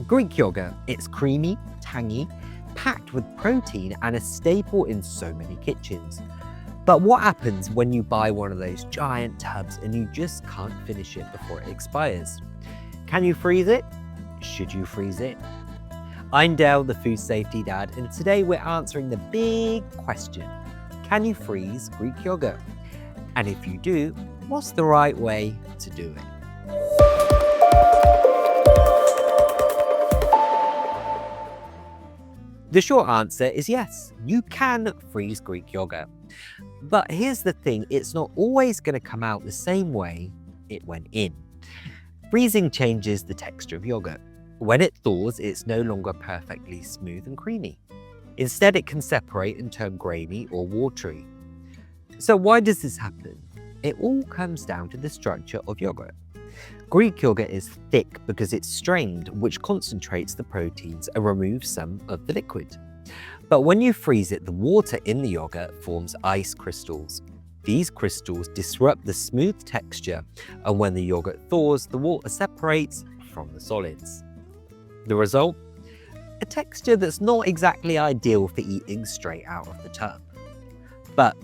Greek yogurt, it's creamy, tangy, packed with protein and a staple in so many kitchens. But what happens when you buy one of those giant tubs and you just can't finish it before it expires? Can you freeze it? Should you freeze it? I'm Dale, the food safety dad, and today we're answering the big question. Can you freeze Greek yogurt? And if you do, what's the right way to do it? The short answer is yes, you can freeze Greek yogurt. But here's the thing, it's not always going to come out the same way it went in. Freezing changes the texture of yogurt. When it thaws, it's no longer perfectly smooth and creamy. Instead, it can separate and turn grainy or watery. So why does this happen? It all comes down to the structure of yogurt. Greek yogurt is thick because it's strained, which concentrates the proteins and removes some of the liquid. But when you freeze it, the water in the yogurt forms ice crystals. These crystals disrupt the smooth texture, and when the yogurt thaws, the water separates from the solids. The result? A texture that's not exactly ideal for eating straight out of the tub. But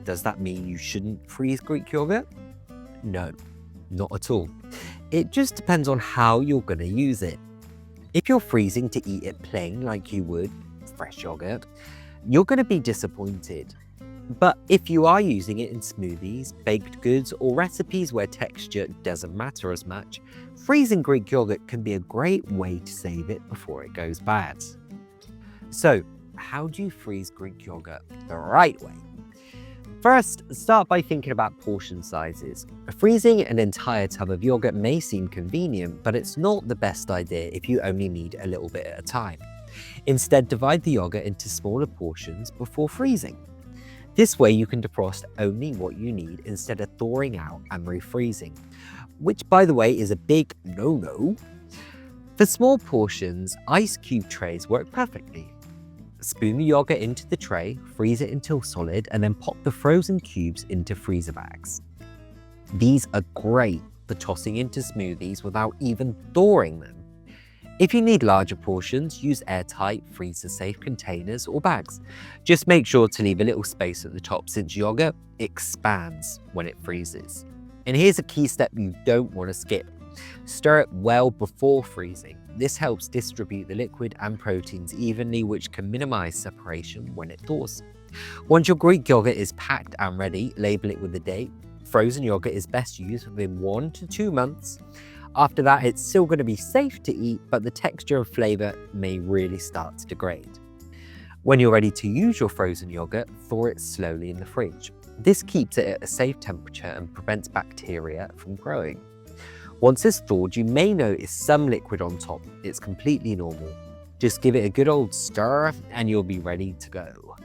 does that mean you shouldn't freeze Greek yogurt? No, not at all. It just depends on how you're going to use it. If you're freezing to eat it plain like you would fresh yogurt, you're going to be disappointed. But if you are using it in smoothies, baked goods, or recipes where texture doesn't matter as much, freezing Greek yogurt can be a great way to save it before it goes bad. So, how do you freeze Greek yogurt the right way? First, start by thinking about portion sizes. Freezing an entire tub of yogurt may seem convenient, but it's not the best idea if you only need a little bit at a time. Instead, divide the yogurt into smaller portions before freezing. This way you can defrost only what you need instead of thawing out and refreezing, which by the way is a big no-no. For small portions, ice cube trays work perfectly. Spoon the yogurt into the tray, freeze it until solid, and then pop the frozen cubes into freezer bags. These are great for tossing into smoothies without even thawing them. If you need larger portions, use airtight, freezer-safe containers or bags. Just make sure to leave a little space at the top since yogurt expands when it freezes. And here's a key step you don't want to skip. Stir it well before freezing. This helps distribute the liquid and proteins evenly, which can minimize separation when it thaws. Once your Greek yogurt is packed and ready, label it with the date. Frozen yogurt is best used within 1 to 2 months. After that, it's still going to be safe to eat, but the texture and flavor may really start to degrade. When you're ready to use your frozen yogurt, thaw it slowly in the fridge. This keeps it at a safe temperature and prevents bacteria from growing. Once it's thawed, you may notice some liquid on top. It's completely normal. Just give it a good old stir and you'll be ready to go.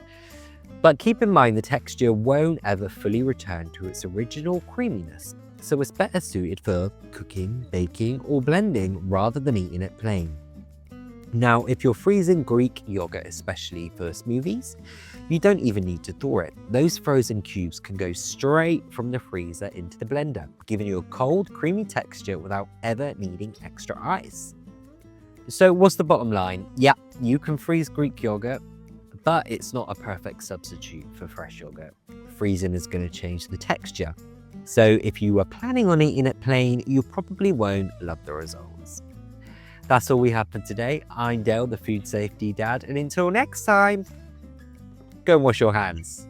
But keep in mind the texture won't ever fully return to its original creaminess, so it's better suited for cooking, baking, or blending rather than eating it plain. Now, if you're freezing Greek yogurt, especially for smoothies, you don't even need to thaw it. Those frozen cubes can go straight from the freezer into the blender, giving you a cold, creamy texture without ever needing extra ice. So what's the bottom line? Yeah, you can freeze Greek yogurt, but it's not a perfect substitute for fresh yogurt. Freezing is going to change the texture. So if you were planning on eating it plain, you probably won't love the results. That's all we have for today. I'm Dale, the food safety dad, and until next time, go and wash your hands.